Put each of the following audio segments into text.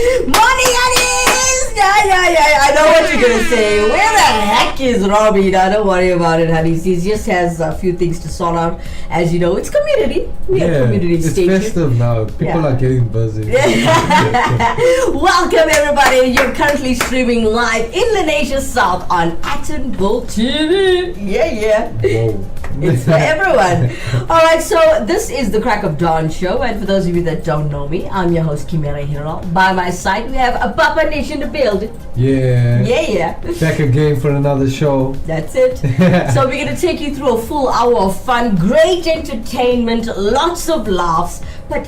Morning, honeys! Yeah. I know what you're gonna say. Where the heck is Robbie? Now, don't worry about it, honeys. He just has a few things to sort out. As you know, it's community. We are community station. It's festive now. People are getting busy. Welcome, everybody. You're currently streaming live in the nation south on Attenborough TV. Yeah. Whoa. It's for everyone. Alright, so this is the Crack of Dawn show, and for those of you that don't know me, I'm your host Kimera Heeralal. By my side we have a Papa Nish in the building. Yeah. Back again for another show. That's it. So we're going to take you through a full hour of fun, great entertainment, lots of laughs. But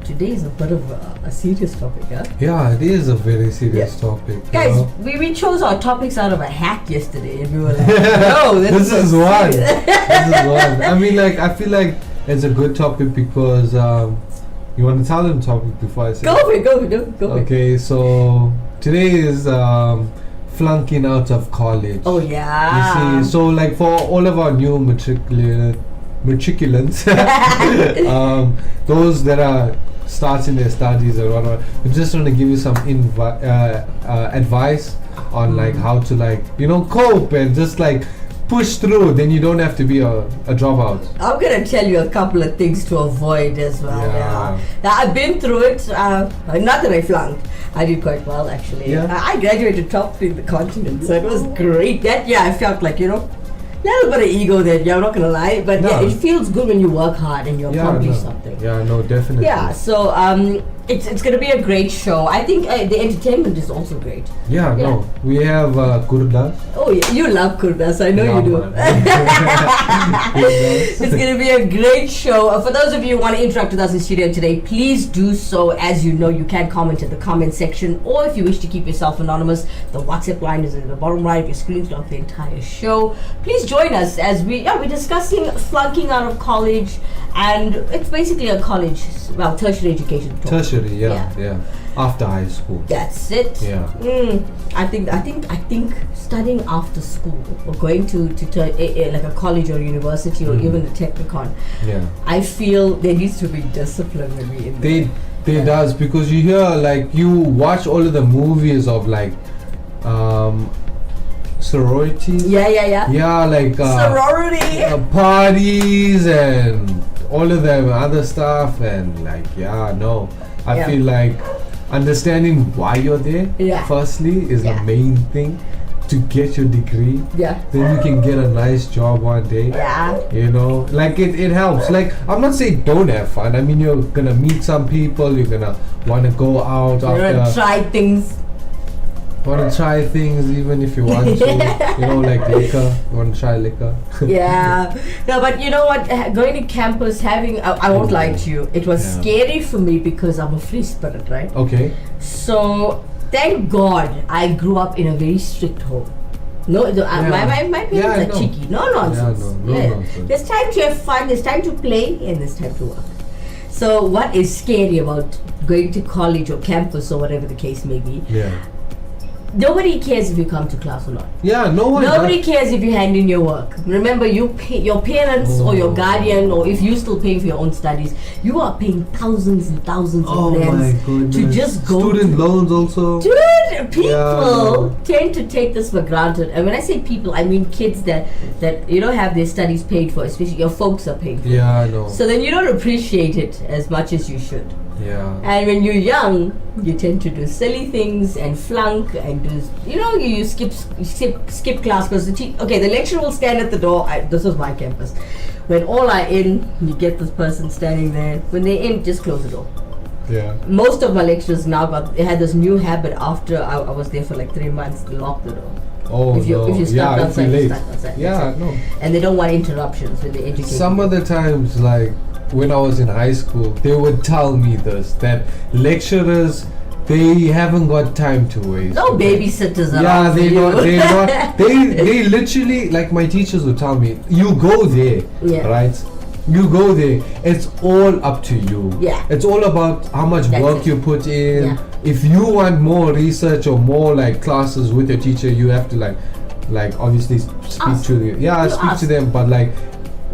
today is a bit of a serious topic, huh? Yeah, it is a very serious topic. Guys, we chose our topics out of a hat yesterday, and we were like, no, this is one. I mean, I feel like it's a good topic because you want to tell them topic before I say Go for it. Okay, so today is Flunking Out of College. Oh, yeah. You see, so for all of our new matriculants, those that are starting their studies or whatever, we just want to give you some advice on how to cope and just push through. Then you don't have to be a dropout. I'm gonna tell you a couple of things to avoid as well. Yeah. Now, I've been through it. Not that I flunked. I did quite well actually. I graduated top 3 in the continent, so it was great. That I felt like a little bit of ego there, I'm not gonna lie, but it feels good when you work hard and you accomplish something. Yeah, no, definitely. Yeah, so it's gonna be a great show. I think the entertainment is also great. Yeah, no, we have Kurdas. Oh yeah, you love Kurdas, I know you do. It's gonna be a great show. For those of you who want to interact with us in studio today, please do so. As you know, you can comment in the comment section, or if you wish to keep yourself anonymous, the WhatsApp line is in the bottom right of your screen throughout the entire show. Please join us as we're discussing flunking out of college, and it's basically a college, tertiary education talk. Tertiary, yeah. After high school. That's it. Yeah. I think studying after school or going to a college or university or even a technicon. Yeah. I feel there needs to be discipline when we in there. There does, because you hear you watch all of the movies of sororities. Yeah. Sorority parties and all of them other stuff, and I feel like understanding why you're there firstly is the main thing to get your degree. Then you can get a nice job one day. It helps. I'm not saying don't have fun. I mean, you're gonna meet some people, you're gonna want to go out you're gonna try things. Want to try things even if you want to, liquor. You want to try liquor. No, but you know what? Going to campus, I won't lie to you, it was scary for me because I'm a free spirit, right? Okay. So thank God I grew up in a very strict home. My parents are cheeky. No nonsense. No nonsense. There's time to have fun. There's time to play, and there's time to work. So what is scary about going to college or campus or whatever the case may be? Nobody cares if you come to class or not. Nobody cares if you hand in your work. Remember, your parents or your guardian, or if you're still paying for your own studies, you are paying thousands and thousands of rands to just go. Student loans also. Dude, people tend to take this for granted. And when I say people, I mean kids that have their studies paid for, especially your folks are paying for. Yeah, I know. So then you don't appreciate it as much as you should. Yeah. And when you're young, you tend to do silly things and flunk and do, you skip class because the lecturer will stand at the door. This was my campus. When all are in, you get this person standing there. When they're in, just close the door. Yeah. Most of my lecturers now had this new habit after I was there for 3 months, to lock the door. If you start outside, you start outside. Yeah, no. And they don't want interruptions when they educate. Some other times, when I was in high school, they would tell me that lecturers, they haven't got time to waste. No babysitters around. Yeah, they're not. They literally, my teachers would tell me, you go there, right? You go there. It's all up to you. Yeah. It's all about how much work you put in. Yeah. If you want more research or more classes with your teacher, you have to obviously speak to them. Yeah, speak to them, but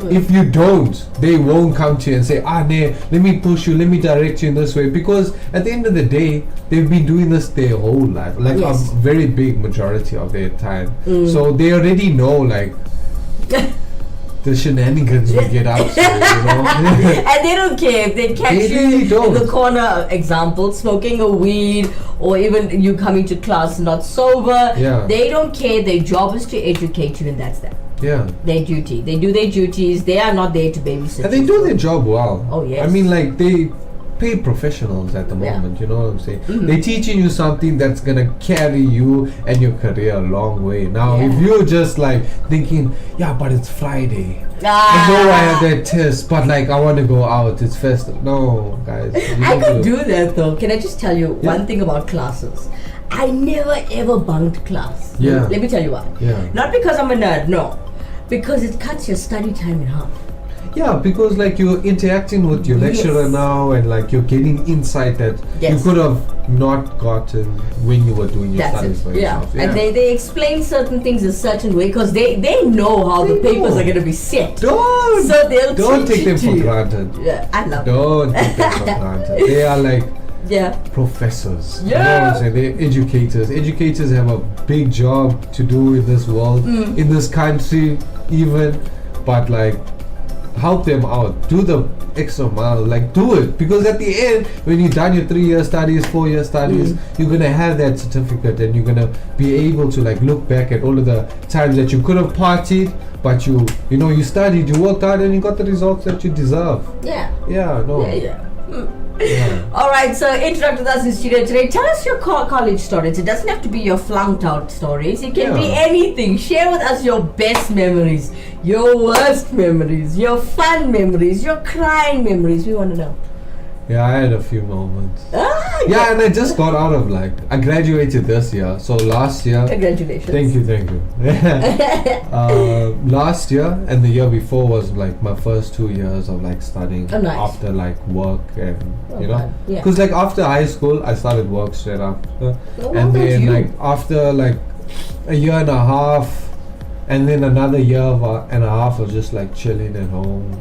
If you don't, they won't come to you and say, let me push you, let me direct you in this way. Because at the end of the day, they've been doing this their whole life, like a very big majority of their time. So they already know, like, the shenanigans we get up to, And they don't care if they catch you in the corner, example, smoking a weed, or even you coming to class not sober. They don't care. Their job is to educate you, and that's that. Their duty. They do their duties. They are not there to babysit. And they do their job well. Oh, yes. I mean, like, they pay professionals at the moment, you know what I'm saying? They're teaching you something that's gonna carry you and your career a long way. Now, if you're just like thinking, but it's Friday, I know I have that test, but like I want to go out, it's festive. No, guys. I could do that though. Can I just tell you one thing about classes? I never ever bunked class. Let me tell you why. Not because I'm a nerd, no. Because it cuts your study time in half. Yeah, because like you're interacting with your lecturer now, and like you're getting insight that you could have not gotten when you were doing your studies for yourself. And they explain certain things a certain way because they know how the papers are going to be set. Don't take them for granted. Yeah, I love Don't take them for granted. They are like professors. You know what I'm saying? They're educators. Educators have a big job to do in this world, in this country even, but like, help them out, do the extra mile, like do it, because at the end when you're done your 3-year studies, 4-year studies, you're gonna have that certificate, and you're gonna be able to like look back at all of the times that you could have partied, but you studied, you worked hard, and you got the results that you deserve. Alright, so interact with us in studio today. Tell us your college stories. It doesn't have to be your flunked out stories. It can be anything. Share with us your best memories, your worst memories, your fun memories, your crying memories. We want to know. I had a few moments. And I just got out of I graduated this year. So last year. Congratulations. Thank you. Last year and the year before was like my first 2 years of like studying after like work, and because like after high school I started work straight after, and then like after like a year and a half, and then another year and a half of just like chilling at home.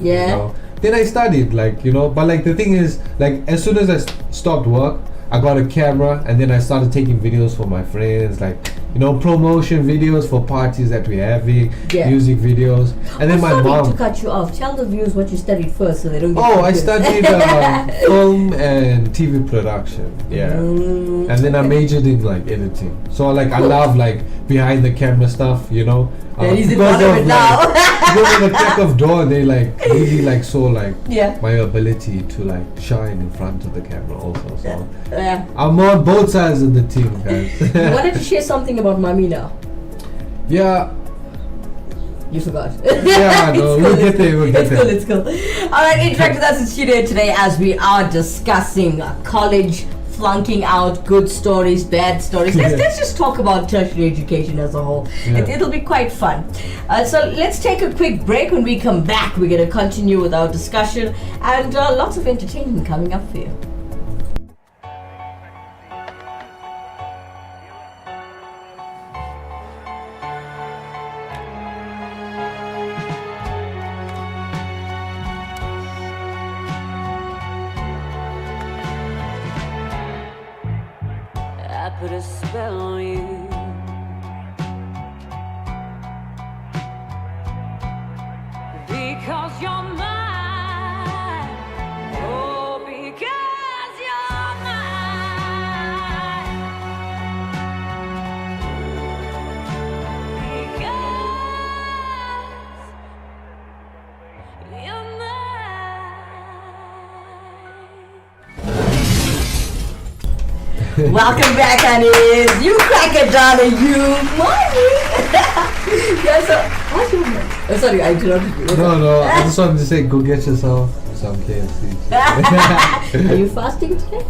Then I studied, but like the thing is, like as soon as I stopped work, I got a camera, and then I started taking videos for my friends, like promotion videos for parties that we're having, music videos, and then my mom. To cut you off, tell the viewers what you studied first, so they don't get I studied film and TV production, and then I majored in like editing. So like I love like behind the camera stuff, he's in one of it now. Because in the crack of dawn, they like really like saw like my ability to like shine in front of the camera also. So I'm on both sides of the team, guys. You wanted to share something about Mommy now? You forgot. We'll get there. It's cool. Alright, interact with us in studio today as we are discussing college, flunking out, good stories, bad stories. Let's just talk about tertiary education as a whole. It'll be quite fun. So let's take a quick break. When we come back, we're going to continue with our discussion, and lots of entertainment coming up for you. I put a spell on you. Because you're mine. Oh, because you're mine. Because you're mine. Welcome back, honeys. You crack it down and you money. How's your man? Oh, sorry, I interrupted you. No, I just wanted to say, go get yourself some KFC. Are you fasting today?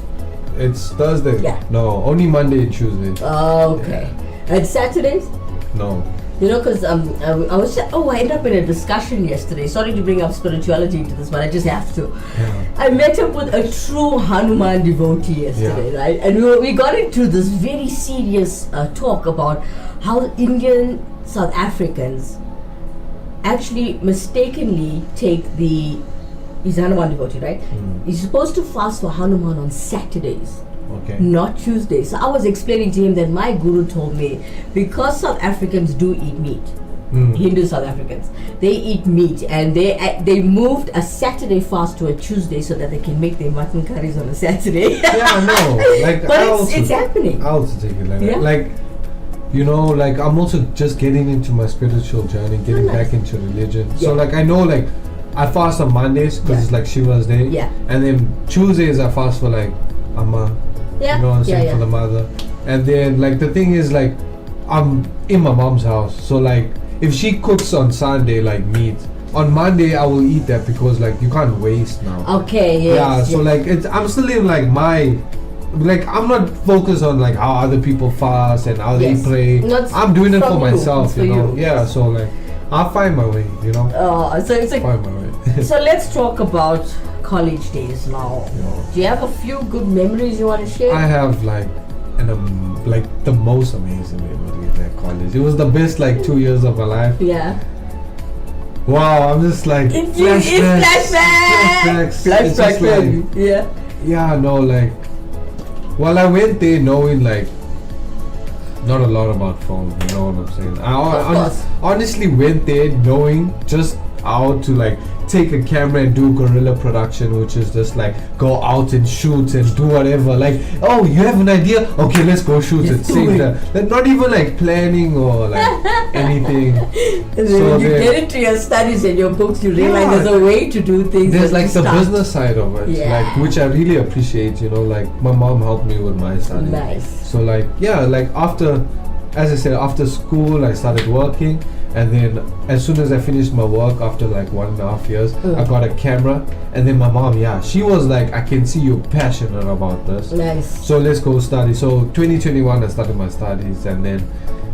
It's Thursday. No, only Monday and Tuesday. Oh, okay. And Saturdays? No. Because I ended up in a discussion yesterday. Sorry to bring up spirituality into this, but I just have to. I met up with a true Hanuman devotee yesterday, right? And we got into this very serious talk about how Indian South Africans actually mistakenly take the. He's Hanuman devotee, right? He's supposed to fast for Hanuman on Saturdays. Okay. Not Tuesdays. So I was explaining to him that my guru told me because South Africans do eat meat. Hindu South Africans, they eat meat, and they moved a Saturday fast to a Tuesday so that they can make their mutton curries on a Saturday. Yeah, no, like but it's happening. I also take it like that. Like, you know, like I'm also just getting into my spiritual journey, getting back into religion. So like I know, like I fast on Mondays because it's like Shiva's day. Yeah. And then Tuesdays I fast for like Amma. Yeah. You know what I'm saying, for the mother. And then like the thing is, like I'm in my mom's house, so like if she cooks on Sunday like meat, on Monday I will eat that because like you can't waste now. Okay. Yes, yeah. So like I'm still in like my. Like I'm not focused on like how other people fast and how they pray. I'm doing it for myself, you know. Yeah, so like I'll find my way, you know. So it's like find my way. So let's talk about college days now. Do you have a few good memories you want to share? I have like like the most amazing memory at college. It was the best like 2 years of my life. Yeah. Wow, I'm just like flashbacks. Like, yeah. Yeah, no, like. Well, I went there knowing like not a lot about film, you know what I'm saying? I honestly went there knowing just how to like take a camera and do guerrilla production, which is just like go out and shoot and do whatever. Like, oh, you have an idea? Okay, let's go shoot it. Save that. Like, not even like planning or like anything. And then so when you get into your studies and your books, you realize there's a way to do things. There's like the business side of it, like which I really appreciate. You know, like my mom helped me with my studies. Nice. So like like after, as I said, after school I started working. And then as soon as I finished my work after like 1.5 years, I got a camera. And then my mom, she was like, I can see you're passionate about this. Nice. So let's go study. So 2021 I started my studies, and then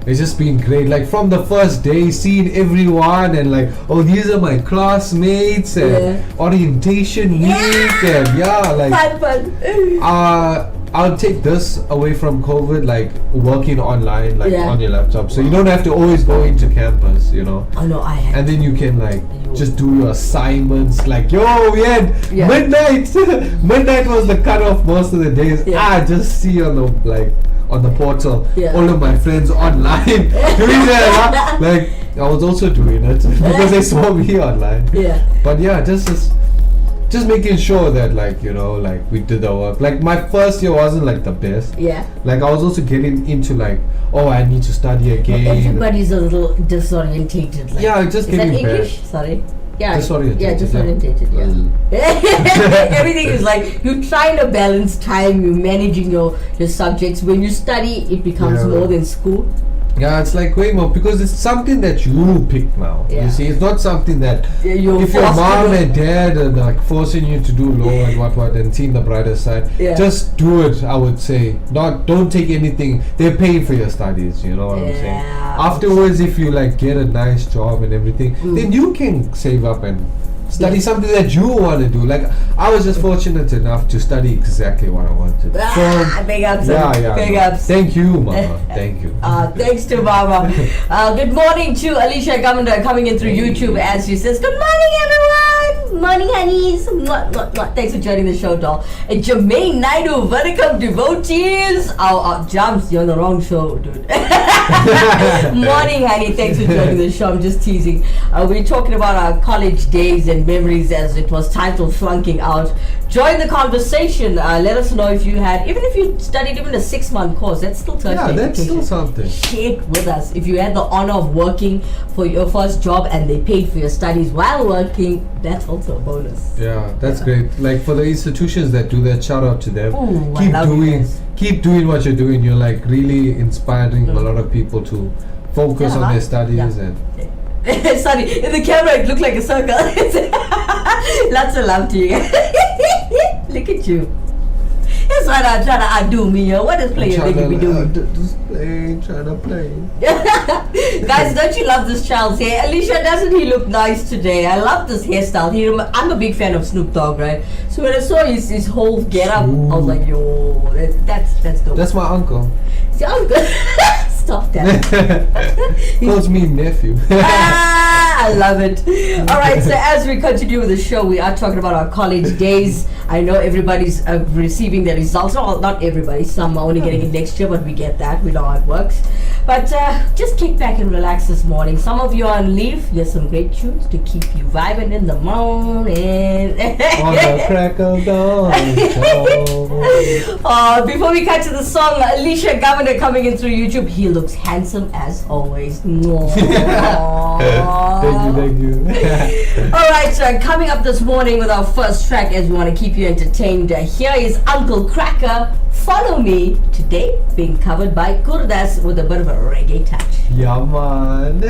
it's just been great. Like from the first day, seeing everyone and like, oh, these are my classmates and orientation week and like fun. I'll take this away from COVID, like working online, like on your laptop, so you don't have to always go into campus, you know. Oh no, I have. And then you can like just do your assignments. Like, yo, we had midnight. Midnight was the cutoff most of the days. Just see on the portal all of my friends online doing that. Like I was also doing it because they saw me online. But just making sure that like, you know, like we did the work. Like my first year wasn't like the best. Like I was also getting into like, oh, I need to study again. Everybody's a little disorientated. Like, just is getting that English? Sorry. Disorientated. Everything is like you're trying to balance time, you're managing your subjects. When you study, it becomes more than school. Yeah, it's like way more because it's something that you pick now. You see, it's not something that if your mom and dad are like forcing you to do law and what and seeing the brighter side, just do it. I would say, don't take anything. They're paying for your studies. You know what I'm saying? Afterwards, if you like get a nice job and everything, then you can save up and study something that you want to do. Like I was just fortunate enough to study exactly what I wanted. Big ups. Big ups. Thank you, Mama. Thank you. Thanks to Mama. Good morning to Alicia Gamanda coming in through YouTube as she says, good morning everyone. Morning honeys. Thanks for joining the show, doll. And Jermaine Naidu, welcome devotees. Jumps, you're on the wrong show, dude. Morning honey, thanks for joining the show. I'm just teasing. We're talking about our college days and memories, as it was titled Flunking Out. Join the conversation. Let us know if you had, even if you studied even a 6-month course, that's still tertiary education. That's still something. Share it with us. If you had the honor of working for your first job and they paid for your studies while working, that's also a bonus. Yeah, that's great. Like for the institutions that do that, shout out to them. Ooh, keep doing what you're doing. You're like really inspiring a lot of people to focus on their studies and. Sorry, in the camera it looked like a circle. Lots of love to you. Look at you. That's what I'm trying to undo me. What is playing making me do? Trying to play. Guys, don't you love this child's hair? Alicia, doesn't he look nice today? I love this hairstyle. I'm a big fan of Snoop Dogg, right? So when I saw his whole get-up, I was like, yo, that's dope. That's my uncle. It's your uncle. Stop that. Calls me nephew. I love it. All right, so as we continue with the show, we are talking about our college days. I know everybody's receiving their results. Well, not everybody. Some are only getting it next year, but we get that. We know how it works. But just kick back and relax this morning. Some of you are on leave. There's some great tunes to keep you vibing in the morning. On the crack of dawn. Before we cut to the song, Alicia Governor coming in through YouTube. He looks handsome as always. Thank you. All right, so coming up this morning with our first track as we want to keep you entertained. Here is Uncle Cracker, Follow Me, today being covered by Gurdas with a bit of a reggae touch. Yeah, man.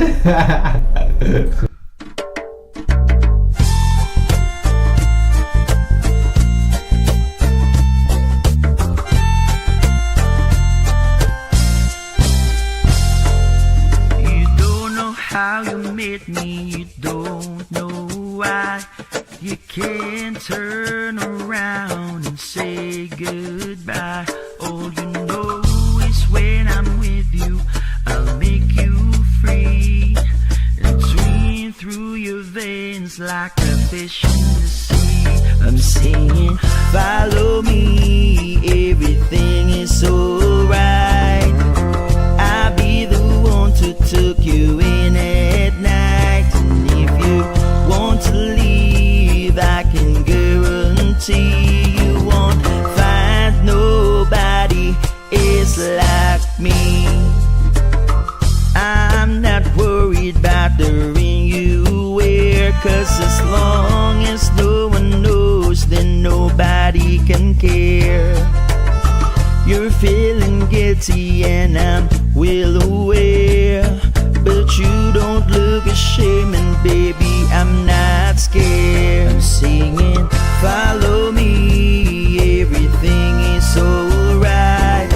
How you met me, you don't know why. You can't turn around and say goodbye. All you know is when I'm with you, I'll make you free and swim through your veins like a fish in the sea. I'm singing, follow me, everything is alright. I'll be the one to take you in at night. And if you want to leave, I can guarantee you won't find nobody else like me. I'm not worried about the ring you wear, 'cause as long as no one knows, then nobody can care. You're feeling guilty and I'm well aware, but you don't look ashamed, and baby, I'm not scared. I'm singing, follow me, everything is alright.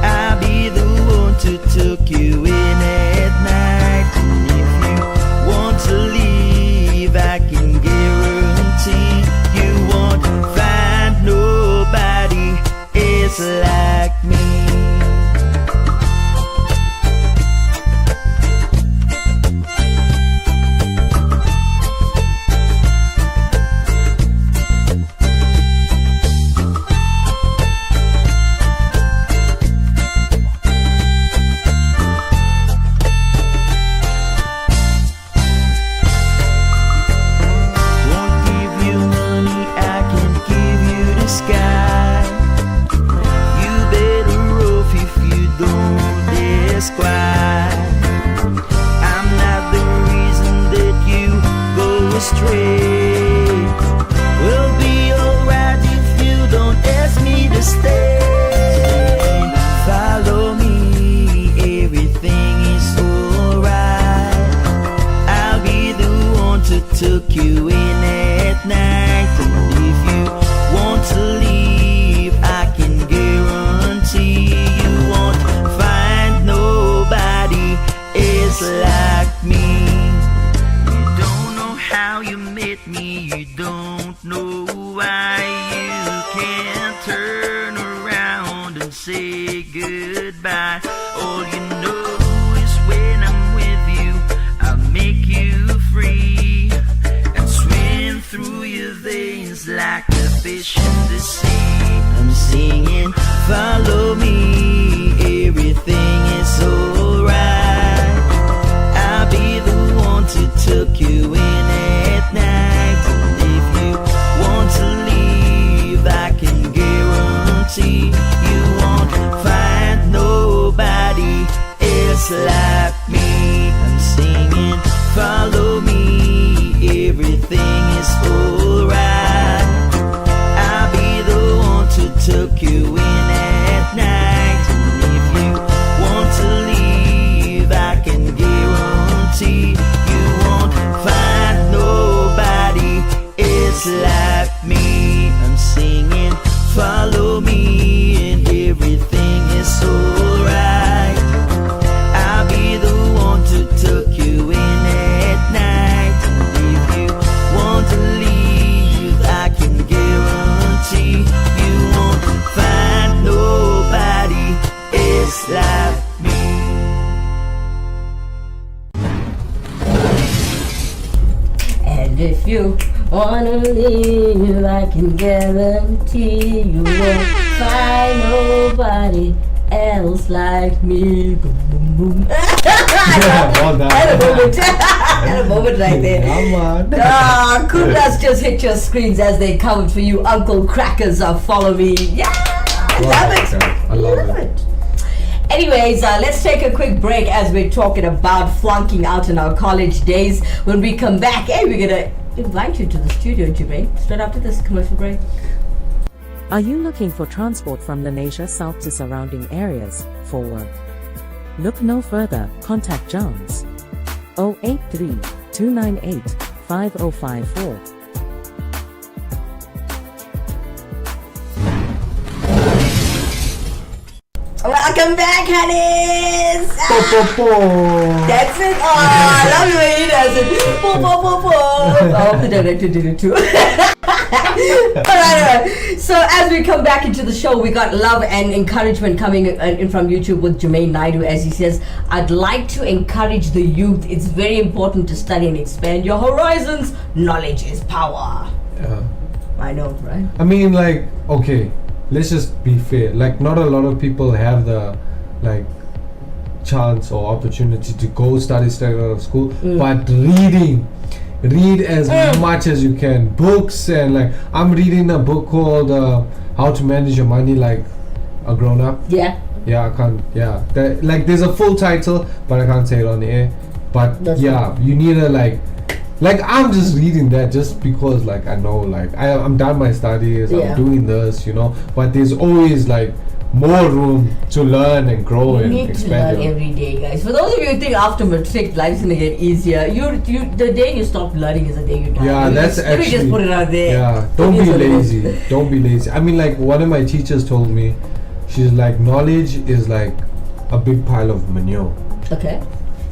I'll be the one to take you in at night. And if you want to leave, I can guarantee you won't find nobody else like me. if you wanna leave, I can guarantee you won't find nobody else like me. Boom, boom, boom. I had a moment right there. Come on. Kudas just hit your screens as they come for you. Uncle Crackers are follow me. Yeah, I love it. Anyways, let's take a quick break as we're talking about flunking out in our college days. When we come back, we're gonna invite you to the studio, Jermaine, straight after this commercial break. Are you looking for transport from Lenasia South to surrounding areas for work? Look no further, contact Johns 083 298 5054. Welcome back, honeys! That's it. Oh, I love the way he does it. I hope the director did it too. Alright. So as we come back into the show, we got love and encouragement coming in from YouTube with Jermaine Naidu, as he says, I'd like to encourage the youth. It's very important to study and expand your horizons. Knowledge is power. Yeah. I know, right? I mean, like, okay, let's just be fair. Like, not a lot of people have the, like, chance or opportunity to go study straight out of school, but read as much as you can. Books, and like, I'm reading a book called How to Manage Your Money Like a Grown Up. Yeah, I can't, like, there's a full title, but I can't say it on the air. But that's right. You need to, like I'm just reading that just because, like, I know, like, I'm done my studies, I'm doing this, but there's always, like, more room to learn and grow and expand. You need to learn every day, guys. For those of you who think after matric life's gonna get easier, the day you stop learning is the day you die. Yeah, that's actually. Let me just put it out there. Yeah, don't be lazy. Don't be lazy. I mean, like, one of my teachers told me, she's like, knowledge is like a big pile of manure. Okay.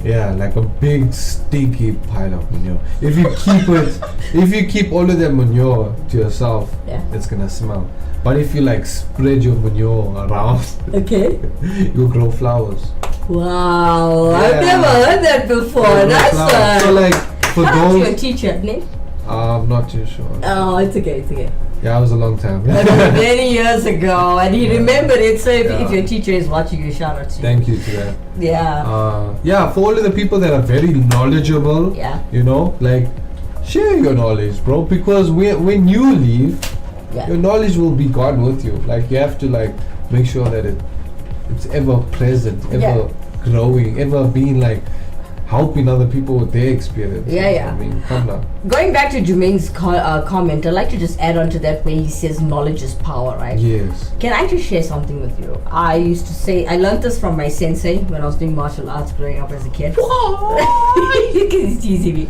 Yeah, like a big stinky pile of manure. If you keep all of that manure to yourself, it's gonna smell. But if you, like, spread your manure around, you'll grow flowers. Wow, I've never heard that before. That's so, like, for those. Your teacher, Nish? I'm not too sure. Oh, it's okay. Yeah, it was a long time. That was many years ago, and he remembered it. So if your teacher is watching you, shout out to you. Thank you to that. Yeah. For all of the people that are very knowledgeable, like, share your knowledge, bro. Because when you leave, your knowledge will be gone with you. Like, you have to, like, make sure that it's ever present, ever growing, ever being, like, helping other people with their experience. I mean, come down. Going back to Jermaine's comment, I'd like to just add on to that where he says knowledge is power, right? Yes. Can I just share something with you? I used to say, I learned this from my sensei when I was doing martial arts growing up as a kid. He's teasing me.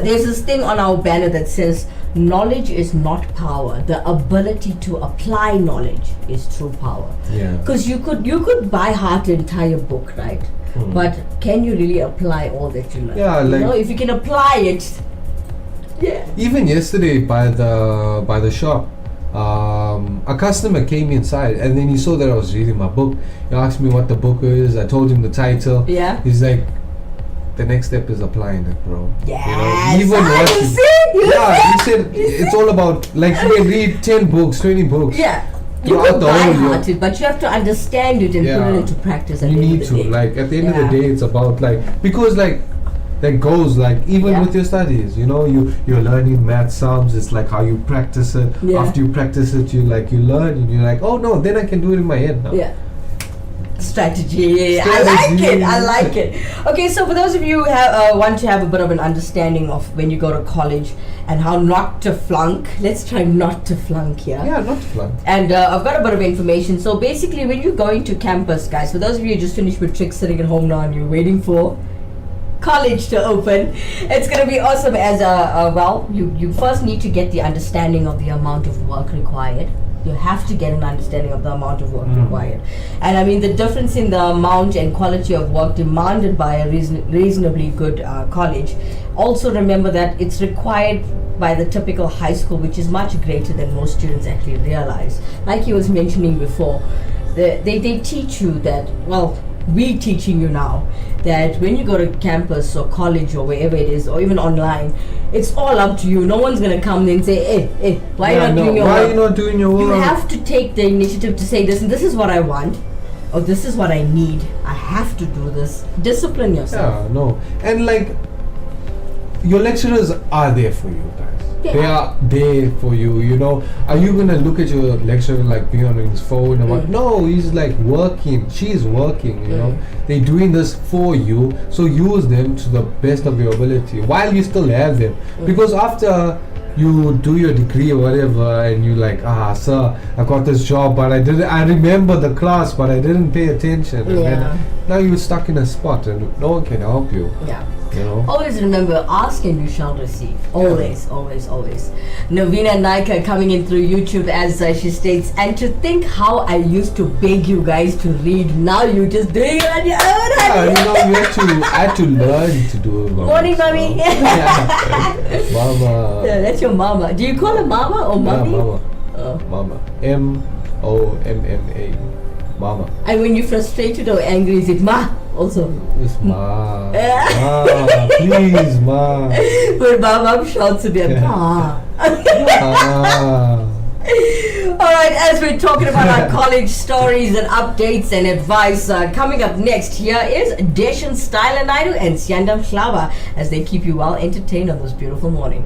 There's this thing on our banner that says, knowledge is not power. The ability to apply knowledge is true power. Yeah. Because you could by heart the entire book, right? But can you really apply all that you learn? Yeah, like, if you can apply it. Yeah. Even yesterday by the shop, a customer came inside and then he saw that I was reading my book. He asked me what the book is. I told him the title. Yeah. He's like, the next step is applying it, bro. Yeah. He said it's all about, like, you can read 10 books, 20 books. Yeah. You could by-heart it, but you have to understand it and put it into practice. You need to, like, at the end of the day, it's about, like, because, like, that goes, like, even with your studies, you're learning math sums. It's like how you practice it. After you practice it, you learn and you're like, oh no, then I can do it in my head now. Strategy. I like it. Okay, so for those of you who want to have a bit of an understanding of when you go to college and how not to flunk, let's try not to flunk here. Yeah, not to flunk. And I've got a bit of information. So basically, when you're going to campus, guys, for those of you who just finished with tricks sitting at home now and you're waiting for college to open, it's going to be awesome as you first need to get the understanding of the amount of work required. You have to get an understanding of the amount of work required. And I mean, the difference in the amount and quality of work demanded by a reasonably good college. Also remember that it's required by the typical high school, which is much greater than most students actually realize. Like he was mentioning before, they teach you that, we teaching you now that when you go to campus or college or wherever it is, or even online, it's all up to you. No one's gonna come and say, hey, why are you not doing your work? You have to take the initiative to say, this is what I want, or this is what I need. I have to do this. Discipline yourself. Yeah, no. And like, your lecturers are there for you guys. Yeah. They are there for you, you know. Are you gonna look at your lecturer like being on his phone and what? No, he's like working. She's working, you know. They're doing this for you, so use them to the best of your ability while you still have them. Because after you do your degree or whatever, and you like, sir, I got this job, but I remember the class, but I didn't pay attention. And then now you're stuck in a spot, and no one can help you. Yeah. You know? Always remember, ask and you shall receive. Always, always, always. Navina Naika coming in through YouTube as she states, and to think how I used to beg you guys to read. Now you're just doing it on your own. Yeah, you know, I had to learn to do it. Morning, mommy. Mama. Yeah, that's your mama. Do you call her mama or mommy? Yeah, mama. Mama. M-O-M-M-A. Mama. And when you're frustrated or angry, is it ma? Also. It's ma. Ma. Please, ma. But mom shouts a bit. Ma. Alright, as we're talking about our college stories and updates and advice, coming up next here is Deshan Styler Naidu and Syandam Shlava as they keep you well entertained on this beautiful morning.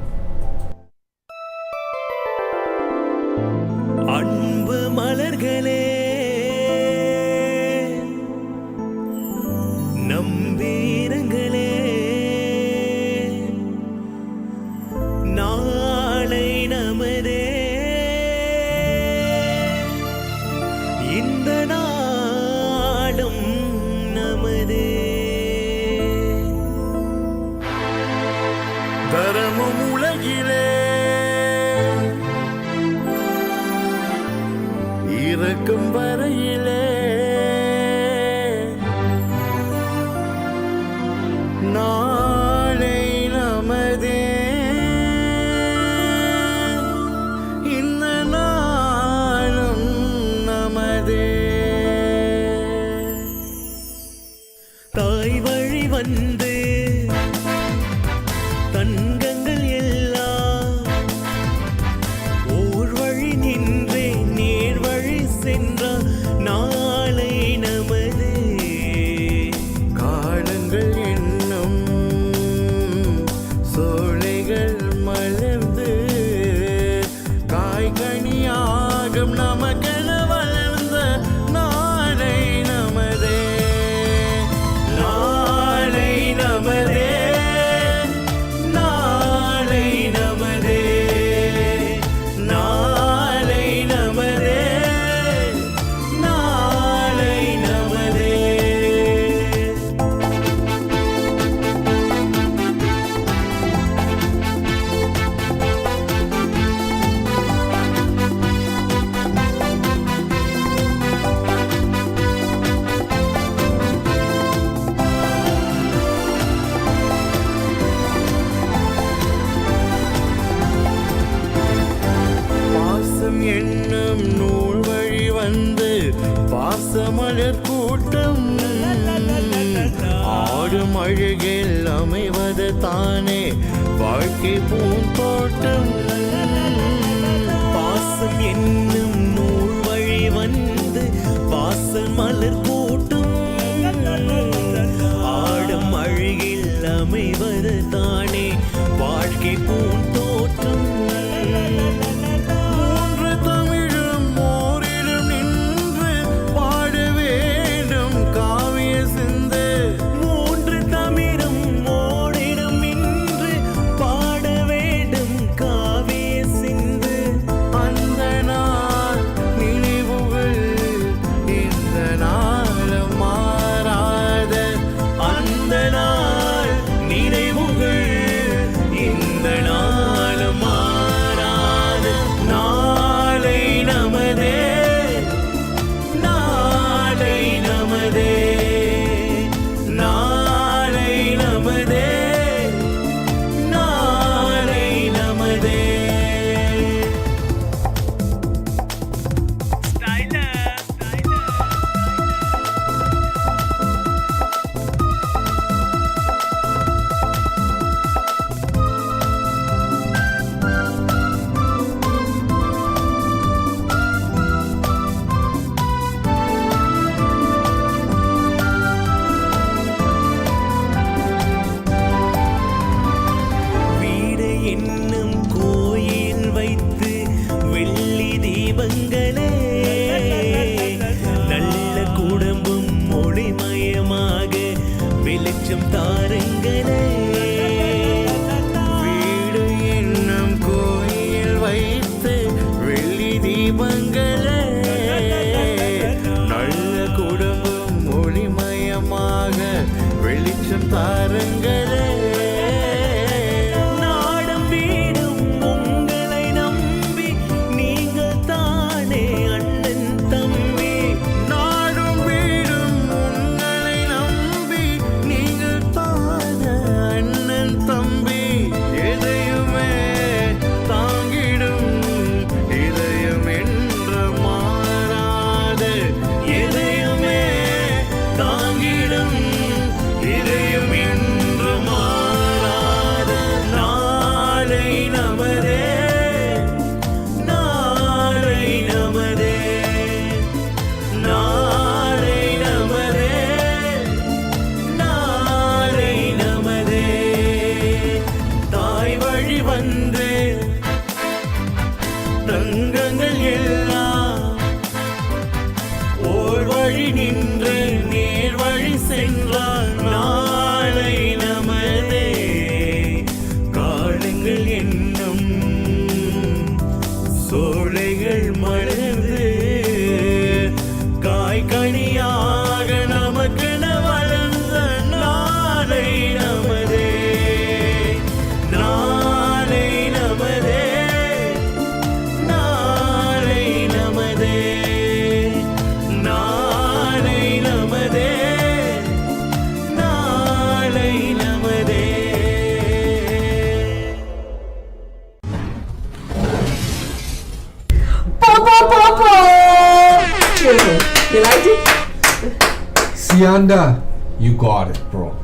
அன்பு மலர்களே நம்பீரங்களே நாளை நமதே இந்த நாளும் நமதே தரமும் உலகிலே இறக்கும் வரையிலே நாளை நமதே இந்த நாளும் நமதே தாய் வழி வந்து தங்கங்கள் எல்லாம் ஓர் வழி நின்றே நேர் வழி சென்றார் நாளை நமது காலங்கள் என்னும் சோலைகள் மலர்ந்து காய்கனியாகும் நமக்கென வளர்ந்த நாளை நமதே நாளை நமதே நாளை நமதே நாளை நமதே நாளை நமதே பாசம் என்னும் நூல் வழி வந்து பாசமலர் கூட்டம் ஆடும் அழகில் அமைவது தானே வாழ்க்கை பூந்தோட்டம் பாசம் என்னும் நூல் வழி வந்து பாசம் மலர் கூட்டம் ஆடும் அழகில் அமைவது தானே வாழ்க்கை பூந்தோட்டம் மூன்று தமிழும் ஓரிலும் நின்று பாட வேண்டும் காவிய சிந்து மூன்று தமிழும் ஓரிலும் நின்று பாட வேண்டும் காவிய சிந்து அந்த நாள் நினைவுகள் இந்த நாளும் மாறாத அந்த நாள் நினைவுகள் இந்த நாள் வெளிச்சம் தாருங்களே வீடு என்னும் கோயில் வைத்து வெள்ளி தீபங்களே நல்ல குடும்பம் ஒளிமயமாக வெளிச்சம் தாருங்களே நாடும் வீடும் உங்களை நம்பி நீங்கள் தானே அண்ணன் தம்பி நாடும் வீடும் உங்களை நம்பி நீங்கள் தானே அண்ணன் தம்பி எதையுமே தாங்கிடும் இதயம் என்று மாறாது எதையுமே தாங்கிடும் இதயம் என்று மாறாது நாளை நமதே நாளை நமதே நாளை நமதே நாளை நமதே தாய் வழி வந்து தங்கங்கள் எல்லாம் ஓர் வழி நின்று நேர் வழி சென்றால் நாளை நமதே காலங்கள் என்னும் சோலைகள் மலர்ந்து காய்கனியாக நமக்கென வளர்ந்த நாளை நமதே நாளை நமதே நாளை நமதே நாளை நமதே நாளை நமதே You liked it? Sianda, you got it, bro.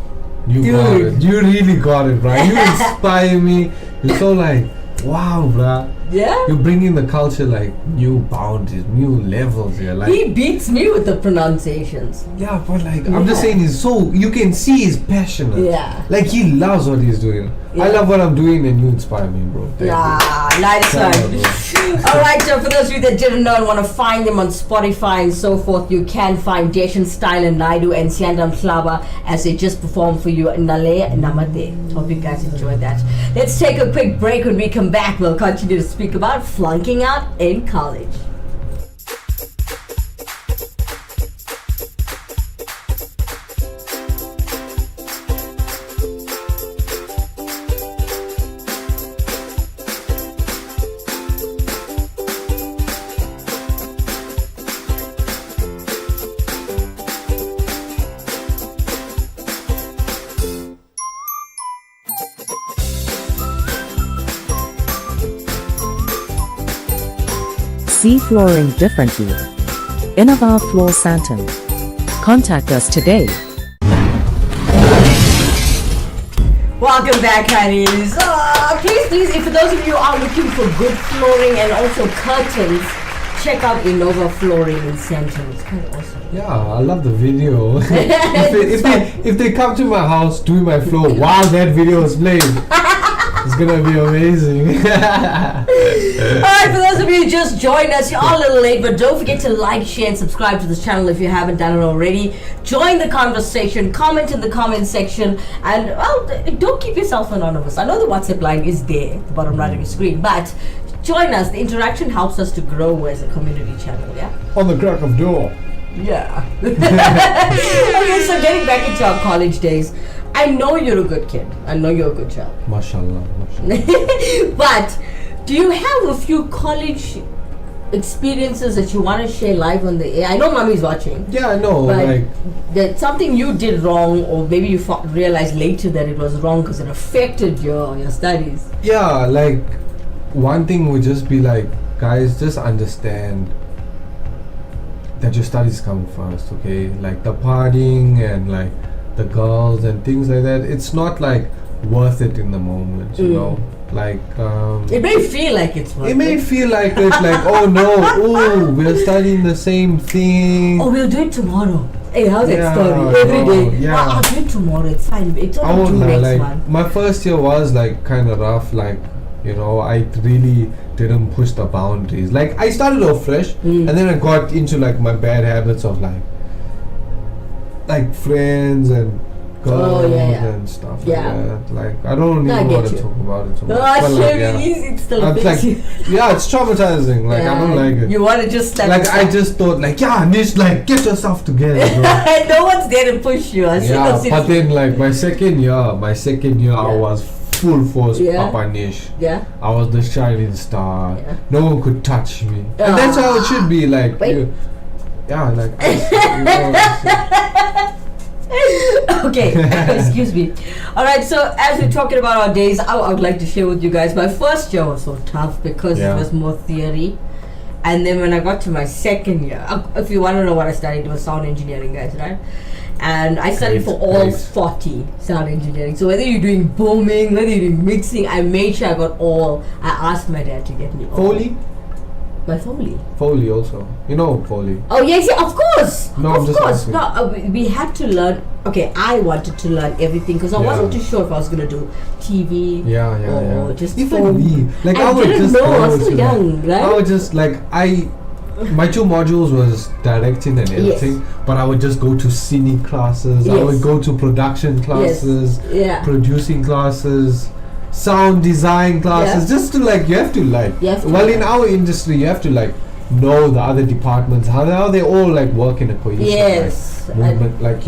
You Dude. got it. You really got it, bro. You inspire me. You're so like, wow, bro. Yeah? You're bringing the culture like new boundaries, new levels here. Like, He beats me with the pronunciations. yeah, but like, I'm just saying, he's so, you can see he's passionate. Yeah. Like, he loves what he's doing. Yeah. I love what I'm doing and you inspire me, bro. Thank you. Nice Shout out, one. bro. Alright, so for those of you that didn't know and want to find them on Spotify and so forth, you can find Deshan Style and Naidu and Siandam Slava as they just performed for you Nale Namade. Hope you guys enjoyed that. Let's take a quick break. When we come back, we'll continue to speak about flunking out in college. See flooring differently. Innova Floor Santon. Contact us today. Welcome back, honeys. Please, if for those of you who are looking for good flooring and also curtains, check out Innova Flooring in Santon. It's quite awesome. Yeah, I love the video. if they come to my house doing my floor while that video is playing, it's gonna be amazing. Alright, for those of you who just joined us, you're all a little late, but don't forget to like, share, and subscribe to this channel if you haven't done it already. Join the conversation, comment in the comment section, and well, don't keep yourself anonymous. I know the WhatsApp line is there at the bottom right of your screen, but join us. The interaction helps us to grow as a community channel, yeah? On the crack of door. Yeah. Okay, so getting back into our college days, I know you're a good kid. I know you're a good child. Mashallah, mashallah. But do you have a few college experiences that you want to share live on the air? I know mommy's watching. Yeah, I know. But Like, that something you did wrong, or maybe you realized later that it was wrong because it affected your studies. yeah, like one thing would just be like, guys, just understand that your studies come first, okay? Like the partying and like the girls and things like that, it's not like worth it in the moment, you know? Like it may feel like it's worth it may feel like it's like, oh no, oh, we're studying the same thing. Oh, we'll do it tomorrow. Hey, how's that Yeah, story? Every day. yeah. Oh, I'll do it tomorrow. It's fine. It's I only won't due lie, next like month. my first year was like kind of rough, like, you know, I really didn't push the boundaries. Like I started off fresh and then I got into like my bad habits of like friends and girls yeah. and stuff Yeah. like that. Like I don't No, I even get want to you. talk about it too much. Oh, But, like, shit, yeah. it's still I'm like, you. yeah, it's traumatizing. Like I don't like it. You want to just Like I just thought, like, yeah, Nish, like, get yourself together, bro. no one's there to push you. Yeah, but then like my second year, I was full force Yeah. Papa Nish. Yeah. I was the shining star. Yeah. No one could touch me, and that's how it should be. Like, Wait. yeah, like. Okay, excuse me. Alright, so as we're talking about our days, I would like to share with you guys. My first year was so tough because it was more theory. And then when I got to my second year, if you want to know what I studied, it was sound engineering, guys, right? And I studied for all 40 sound engineering. So whether you're doing booming, whether you're doing mixing, I made sure I got all. I asked my dad to get me all. Foley? My Foley. Foley also. You know Foley. Oh yes, yeah, of course. No, of I'm just course. asking. No, we had to learn. Okay, I wanted to learn everything because I wasn't too sure if I was gonna do TV or just even phone. me. Like I would didn't just know. go I was to, too young, right? I would just like my 2 modules was directing and editing, but I would just go to cine classes. I would go to production classes, producing classes, sound design classes, just to like you have to in our industry you have to like know the other departments, how they all like work in a cohesive movement, like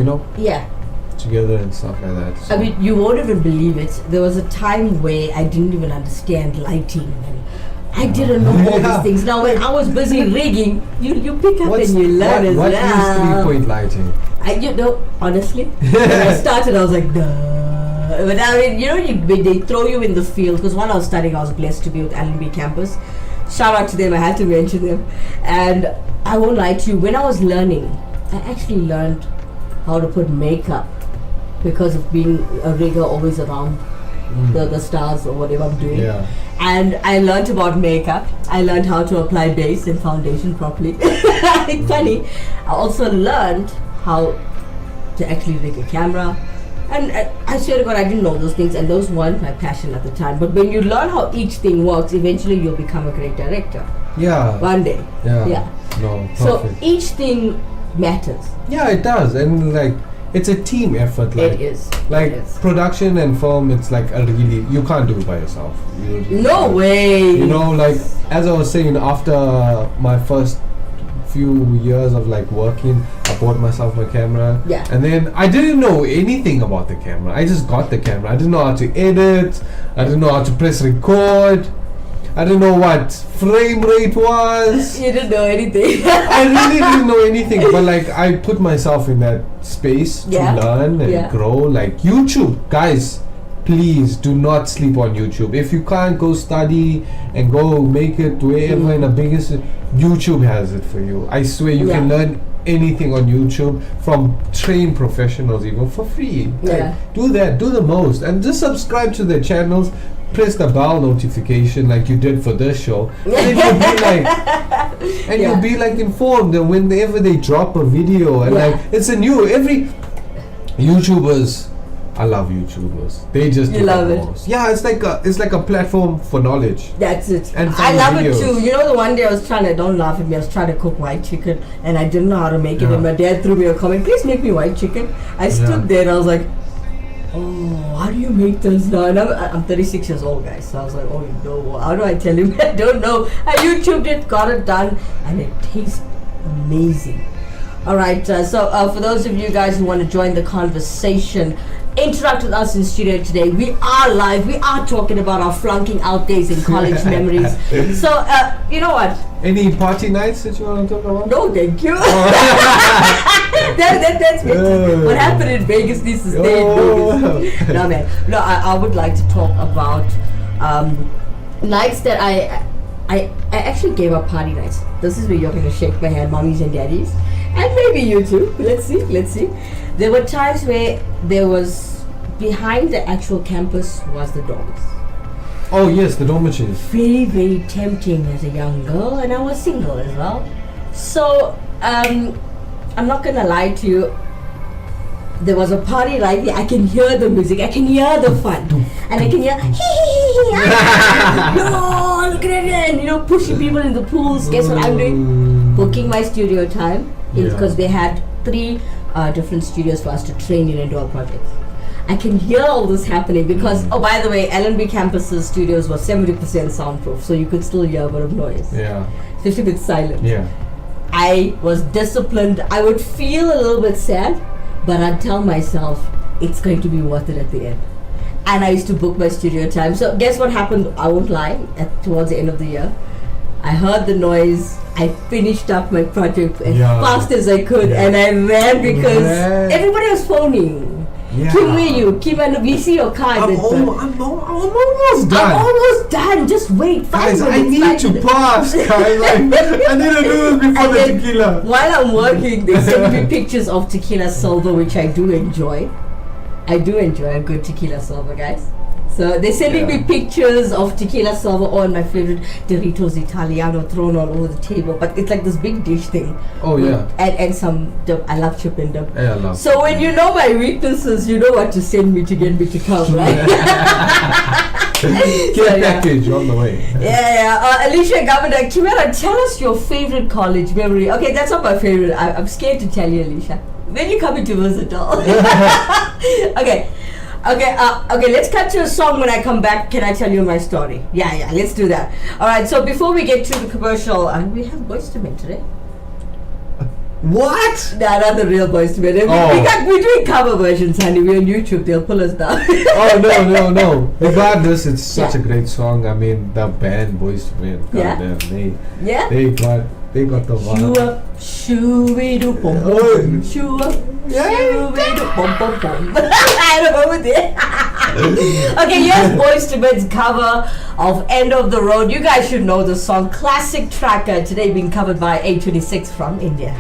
together and stuff like that. So. I mean, you won't even believe it. There was a time where I didn't even understand lighting. I didn't know all these things. Now, when I was busy rigging, you pick up and you learn as what well. What is 3-point lighting? Honestly, when I started, I was like, duh. But I mean, when they throw you in the field, because when I was studying, I was blessed to be with Allenby campus. Shout out to them, I had to mention them. And I won't lie to you, when I was learning, I actually learned how to put makeup because of being a rigger always around the stars or whatever I'm doing. Yeah. And I learned about makeup. I learned how to apply base and foundation properly. It's funny. I also learned how to actually rig a camera. And I swear to God, I didn't know those things, and those weren't my passion at the time. But when you learn how each thing works, eventually you'll become a great director. Yeah. One day. Yeah. No, perfect. So each thing matters. Yeah, it does. And like, it's a team effort. Like, it is. Like, production and film, it's like you can't do it by yourself. No way. Like, as I was saying, after my first few years of like working, I bought myself a camera, and then I didn't know anything about the camera. I just got the camera. I didn't know how to edit, I didn't know how to press record, I didn't know what frame rate was. You didn't know anything. I really didn't know anything, but like I put myself in that space to learn and grow. Like YouTube, guys, please do not sleep on YouTube. If you can't go study and go make it wherever in a biggest, YouTube has it for you. I swear you can learn anything on YouTube from trained professionals even for free. Like, do that, do the most, and just subscribe to their channels. Press the bell notification like you did for this show, and then you'll be like informed. And whenever they drop a video, and like it's a new every YouTubers. I love YouTubers. They just do love the it. most. Yeah, it's like a platform for knowledge. That's it. And I love videos. it too. You know, the one day I was don't laugh at me, I was trying to cook white chicken and I didn't know how to make it, and my dad threw me a comment, please make me white chicken. I stood there and I was like, oh, how do you make this now? And I'm 36 years old, guys, so I was like, oh no, how do I tell him? I don't know. I YouTubed it, got it done, and it tastes amazing. Alright, so for those of you guys who want to join the conversation, interact with us in studio today. We are live. We are talking about our flunking out days in college memories. So, you know what? Any party nights that you want to talk about? No, thank you. That's it. What happened in Vegas needs to stay in Vegas. No, man. No, I would like to talk about nights that I actually gave up party nights. This is where you're going to shake my hand, mommies and daddies. And maybe you too. Let's see. There were times where there was, behind the actual campus was the dorms. Oh yes, the dormitories. Very, very tempting as a young girl, and I was single as well. So, I'm not gonna lie to you. There was a party right there. I can hear the music, I can hear the fun, and I can hear no, look at it, and pushing people in the pools. Guess what I'm doing? Booking my studio time because they had 3 different studios for us to train in and do our projects. I can hear all this happening because, oh, by the way, LNB campus's studios were 70% soundproof, so you could still hear a bit of noise. Yeah. Especially if it's silent. Yeah. I was disciplined. I would feel a little bit sad, but I'd tell myself it's going to be worth it at the end. And I used to book my studio time. So guess what happened? I won't lie. Towards the end of the year, I heard the noise. I finished up my project as fast as I could, and I ran because everybody was phoning. Yeah. Kim, where you? Kim, and we see your car. I'm almost done. I'm almost done. Just wait 5 minutes. I need to pass, guys. I need to do it before the tequila. While I'm working, they send me pictures of tequila silver, which I do enjoy. I do enjoy a good tequila silver, guys. So they're sending me pictures of tequila silver on my favorite Doritos Italiano thrown all over the table, but it's like this big dish thing. Oh yeah. And some dip. I love chip and dip. Yeah, I love. So when you know my weaknesses, you know what to send me to get me to come, right? Package on the way. Alicia Governor, Kimera, tell us your favorite college memory. Okay, that's not my favorite. I'm scared to tell you, Alicia. When you coming to visit all? Okay, let's cut to a song. When I come back, can I tell you my story? Yeah, let's do that. Alright, so before we get to the commercial, we have Boys to Men today. What? Nah, not the real Boys to Men. We're doing cover versions, honey. We're on YouTube, they'll pull us down. Oh, no. Regardless, it's such a great song. I mean, the band Boys to Men. They got the vibe. Shoo-wee-doo-bum-bum. Shoo-wee-doo-bum-bum-bum. I don't know with it. Okay, here's Boys to Men's cover of End of the Road. You guys should know the song. Classic tracker, today being covered by A26 from India.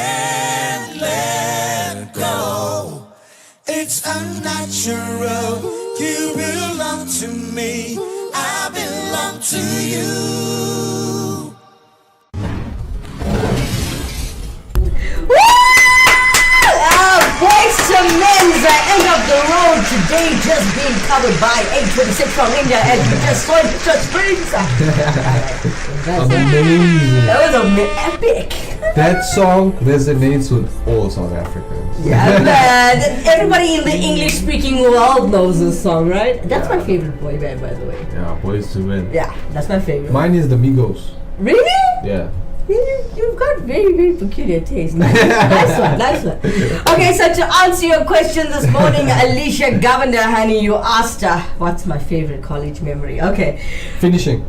can't let go. It's unnatural. You belong to me. I belong to you. Boys to Men's End of the Road today just being covered by 826 from India, and we just saw it just brings amazing. That was epic. That song resonates with all South Africans. Yeah, man. Everybody in the English-speaking world knows this song, right? That's my favorite boy band, by the way. Yeah, Boys to Men. Yeah, that's my favorite. Mine is the Migos. Really? Yeah. You've got very, very peculiar taste. Nice one. Okay, so to answer your question this morning, Alicia Governor, honey, you asked her, what's my favorite college memory? Okay. Finishing.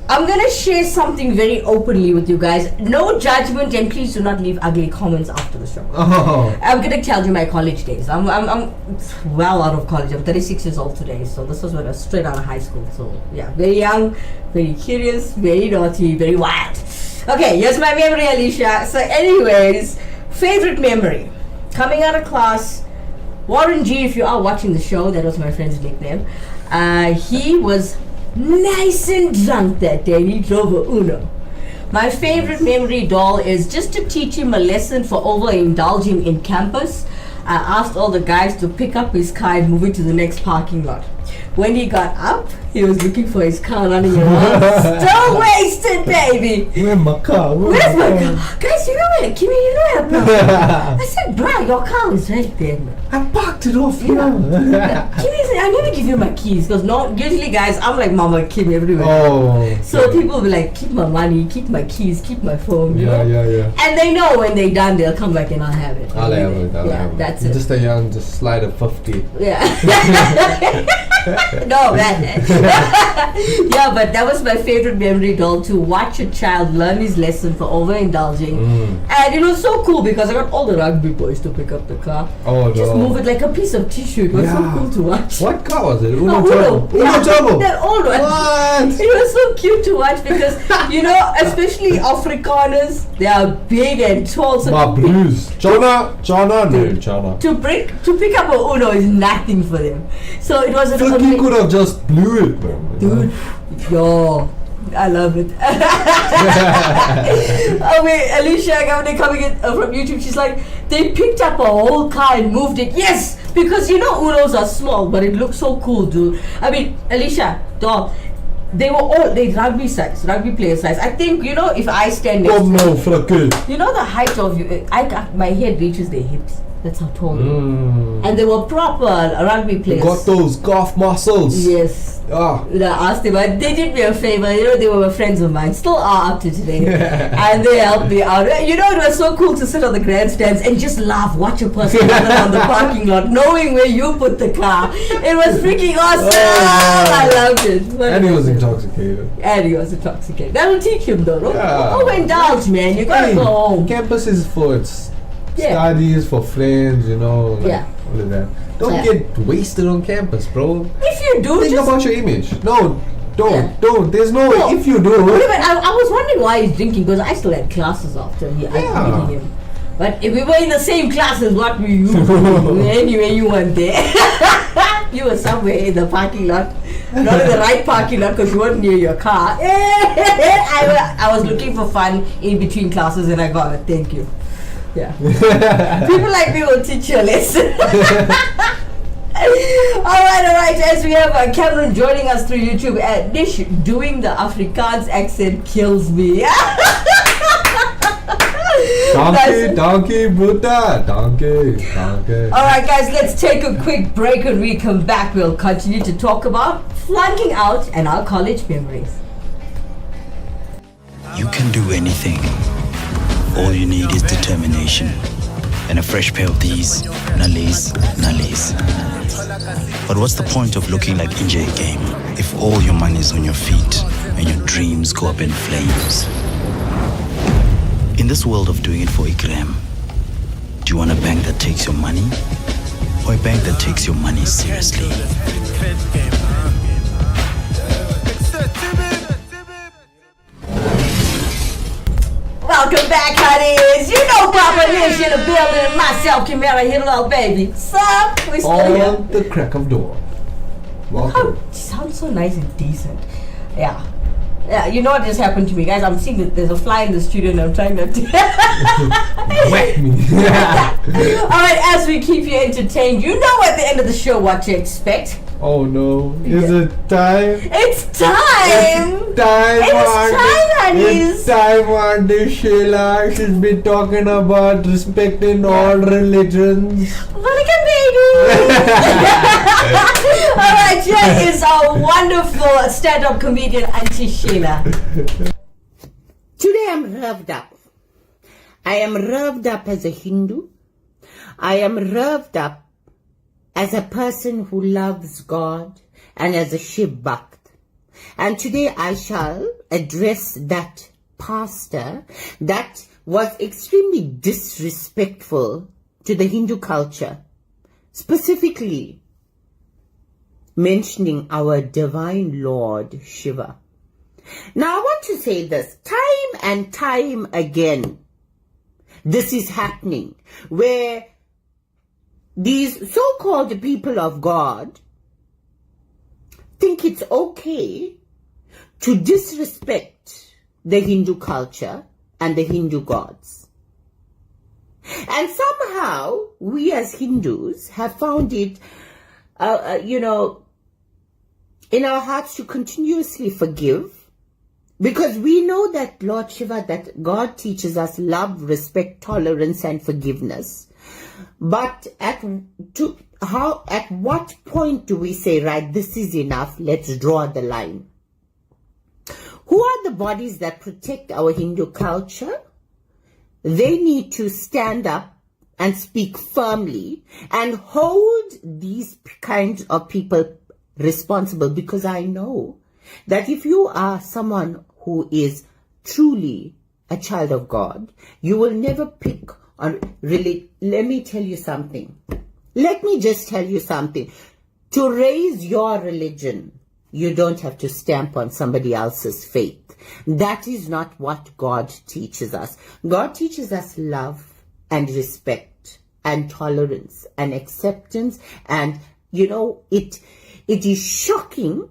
I'm going to share something very openly with you guys. No judgment, and please do not leave ugly comments after the show. Oh. I'm going to tell you my college days. I'm well out of college. I'm 36 years old today, so this was when I was straight out of high school. So, yeah, very young, very curious, very naughty, very wild. Okay, here's my memory, Alicia. So anyways, favorite memory. Coming out of class, Warren G, if you are watching the show, that was my friend's nickname. He was nice and drunk that day, and he drove a Uno. My favorite memory, doll, is just to teach him a lesson for overindulging in campus. I asked all the guys to pick up his car and move it to the next parking lot. When he got up, he was looking for his car, running around. Still wasted, baby. Where's my car? Where's my car? Guys, you know where? Kimmy, you know where I parked it? I said, bruh, your car is right there, man. I parked it off here. Kimmy said, I need to give you my keys. Because usually, guys, I'm like Mama Kim everywhere. Oh. So people will be like, keep my money, keep my keys, keep my phone. You know? Yeah. And they know when they're done, they'll come back and I'll have it. I'll have it. That's it. Just a young, just slide of 50. Yeah. No, man. Yeah, but that was my favorite memory, doll, to watch a child learn his lesson for overindulging. And it was so cool because I got all the rugby boys to pick up the car. Oh, just move it like a piece of tissue. It was so cool to watch. What car was it? Uno Turbo. Uno Turbo. That old one. What? It was so cute to watch because, you know, especially Afrikaners, they are big and tall. So my blues. Chana. To pick up a Uno is nothing for them. So it was a he could have just blew it, man. Dude, yo, I love it. Oh wait, Alicia coming in from YouTube, she's like, they picked up a whole car and moved it. Yes, because you know Unos are small, but it looks so cool, dude. I mean, Alicia, dog, they were all rugby player size. I think, you know, if I stand next to you know the height of you, my head reaches their hips. That's how tall they were. And they were proper rugby players. Got those golf muscles. Yes. I asked them, but they did me a favor. You know, they were friends of mine. Still are up to today. And they helped me out. You know, it was so cool to sit on the grandstands and just laugh, watch a person run around the parking lot, knowing where you put the car. It was freaking awesome. I loved it. And he was intoxicated. That'll teach him though. Don't indulge, man. You gotta go home. Campus is for its studies, for friends, you know. All of that. Don't get wasted on campus, bro. If you do, think about your image. No, don't. There's no way. If you do. I was wondering why he's drinking because I still had classes after meeting him. But if we were in the same classes, what were you doing? Anyway, you weren't there. You were somewhere in the parking lot. Not in the right parking lot because you weren't near your car. I was looking for fun in between classes and I got it. Thank you. Yeah. People like me will teach you a lesson. Alright, as we have Cameron joining us through YouTube, Nish doing the Afrikaans accent kills me. Donkey, Buddha, donkey. Alright guys, let's take a quick break and we come back. We'll continue to talk about flunking out and our college memories. You can do anything. All you need is determination and a fresh pair of these nallies. But what's the point of looking like Injay game if all your money is on your feet and your dreams go up in flames? In this world of doing it for a gram, do you want a bank that takes your money or a bank that takes your money seriously? Welcome back, honeys. You know Papa Nish in the building and myself, Kimera, Heeralal, baby. Sup? We still here. On the crack of dawn. Welcome. Oh, sounds so nice and decent. Yeah. Yeah, you know what just happened to me, guys? I'm seeing that there's a fly in the studio and I'm trying not to. Whack me. Alright, as we keep you entertained, you know at the end of the show what to expect. Oh no. Is it time? It's time! It's time, honeys! It's time, Auntie Sheila should be talking about respecting all religions. Alright, here is our wonderful stand-up comedian, Auntie Sheila. Today I'm revved up. I am revved up as a Hindu. I am revved up as a person who loves God and as a Shiv Bhakt. And today I shall address that pastor that was extremely disrespectful to the Hindu culture, specifically mentioning our divine Lord Shiva. Now I want to say this, time and time again, this is happening, where these so-called people of God think it's okay to disrespect the Hindu culture and the Hindu gods. And somehow, we as Hindus have found it, in our hearts to continuously forgive, because we know that Lord Shiva, that God teaches us love, respect, tolerance, and forgiveness. But at what point do we say, right, this is enough, let's draw the line? Who are the bodies that protect our Hindu culture? They need to stand up and speak firmly and hold these kinds of people responsible, because I know that if you are someone who is truly a child of God, you will never pick on really. Let me tell you something. Let me just tell you something. To raise your religion, you don't have to stamp on somebody else's faith. That is not what God teaches us. God teaches us love and respect and tolerance and acceptance. And, it is shocking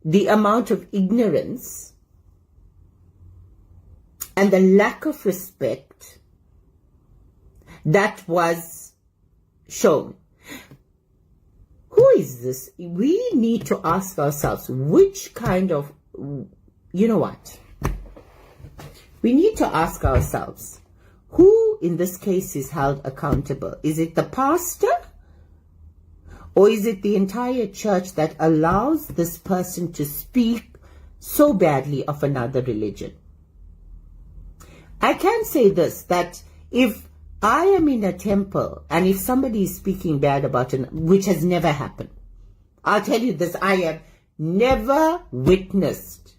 the amount of ignorance and the lack of respect that was shown. Who is this? We need to ask ourselves which kind of, we need to ask ourselves who in this case is held accountable. Is it the pastor? Or is it the entire church that allows this person to speak so badly of another religion? I can say this, that if I am in a temple and if somebody is speaking bad about which has never happened, I'll tell you this, I have never witnessed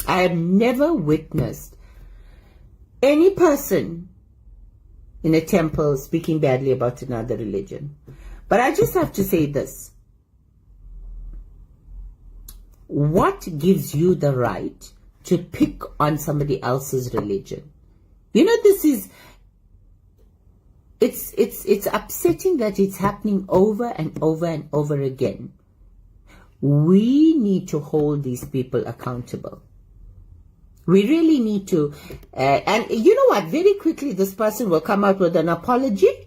any person in a temple speaking badly about another religion. But I just have to say this. What gives you the right to pick on somebody else's religion? This is, it's upsetting that it's happening over and over and over again. We need to hold these people accountable. We really need to, and you know what, very quickly this person will come out with an apology.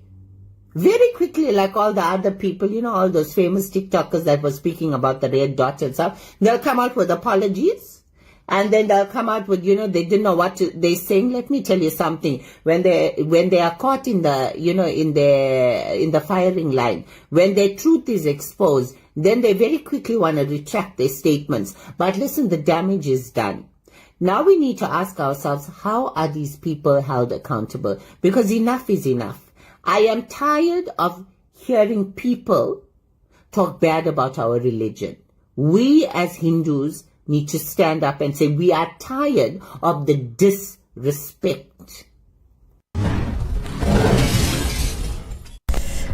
Very quickly, like all the other people, all those famous TikTokers that were speaking about the red dot and stuff, they'll come out with apologies. And then they'll come out with, they didn't know what they're saying. Let me tell you something. When they are caught in the, in the firing line, when their truth is exposed, then they very quickly want to retract their statements. But listen, the damage is done. Now we need to ask ourselves, how are these people held accountable? Because enough is enough. I am tired of hearing people talk bad about our religion. We as Hindus need to stand up and say we are tired of the disrespect.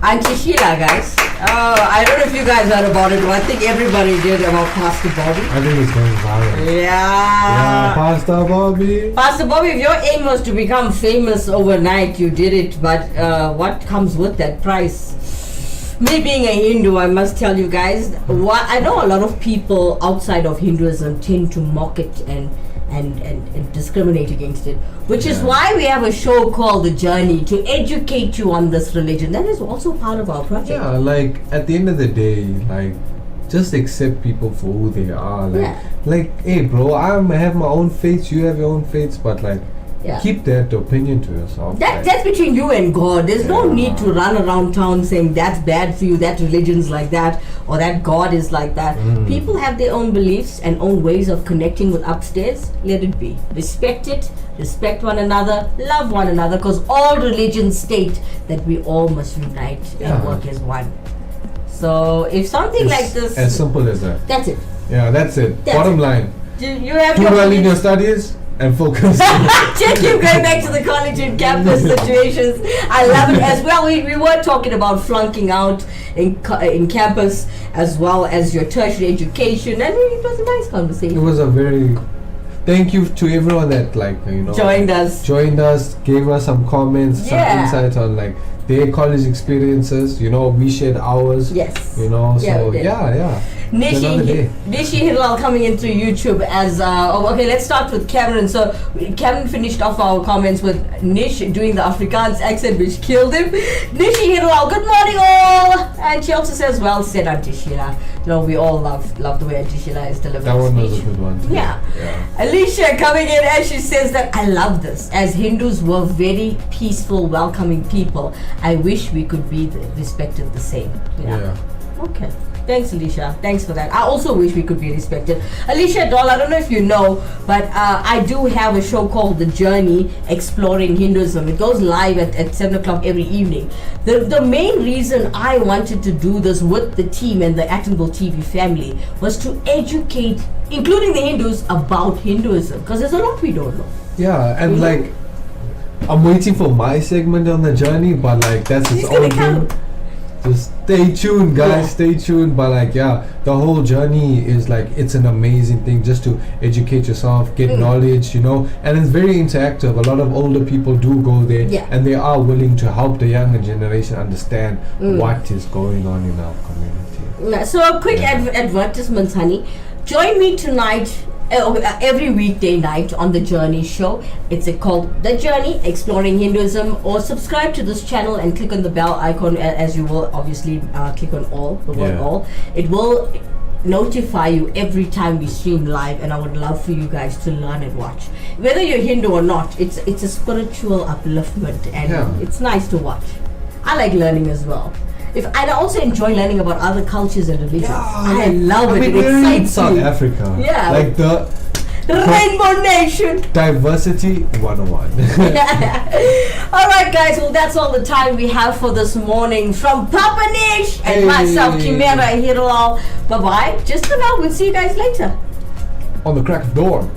Auntie Sheila, guys. I don't know if you guys heard about it, but I think everybody did about Pastor Bobby. I think it's going viral. Yeah, Pastor Bobby. Pastor Bobby, if your aim was to become famous overnight, you did it. But what comes with that price? Me being a Hindu, I must tell you guys, I know a lot of people outside of Hinduism tend to mock it and discriminate against it, which is why we have a show called The Journey to educate you on this religion. That is also part of our project. Yeah, like at the end of the day, like just accept people for who they are. Like hey bro, I have my own faith, you have your own faiths, but like keep that opinion to yourself. That's between you and God. There's no need to run around town saying that's bad for you, that religion's like that, or that God is like that. People have their own beliefs and own ways of connecting with upstairs. Let it be. Respect it, respect one another, love one another, because all religions state that we all must unite and work as one. So if something like this, as simple as that. That's it. Yeah, that's it. Bottom line. You have do well in your studies and focus. Just keep going back to the college and campus situations. I love it as well. We were talking about flunking out in campus as well as your tertiary education, and it was a nice conversation. It was a very thank you to everyone that joined us, gave us some comments, some insights on like their college experiences. We shared ours. Yes. So Nish Heeralal coming in through YouTube as let's start with Cameron. So Cameron finished off our comments with Nish doing the Afrikaans accent, which killed him. Nish Heeralal, good morning all, and she also says, well said, Auntie Sheila. We all love the way Auntie Sheila is delivering that one speech. was a good one too. Yeah. Alicia coming in and she says that I love this, as Hindus were very peaceful, welcoming people. I wish we could be respected the same. Okay. Thanks, Alicia. Thanks for that. I also wish we could be respected. Alicia Doll, I don't know if you know, but I do have a show called The Journey, Exploring Hinduism. It goes live at 7 o'clock every evening. The main reason I wanted to do this with the team and the Actonville TV family was to educate, including the Hindus, about Hinduism. Because there's a lot we don't know. Yeah, and like, I'm waiting for my segment on The Journey, but like, that's its own thing. Just stay tuned, guys. Stay tuned. But like, the whole journey is like, it's an amazing thing just to educate yourself, get knowledge, and it's very interactive. A lot of older people do go there, and they are willing to help the younger generation understand what is going on in our community. So a quick advertisement, honey. Join me tonight. Every weekday night on The Journey show. It's called The Journey, Exploring Hinduism, or subscribe to this channel and click on the bell icon, as you will obviously click on the word all. It will notify you every time we stream live, and I would love for you guys to learn and watch. Whether you're Hindu or not, it's a spiritual upliftment, and it's nice to watch. I like learning as well. I also enjoy learning about other cultures and religions. I love it. It excites me. South Africa. Yeah. Like the Rainbow Nation. Diversity 101. Alright guys, well that's all the time we have for this morning. From Papa Nish and myself, Kimera Heeralal. Bye bye. Just for now, we'll see you guys later. On the crack of dawn.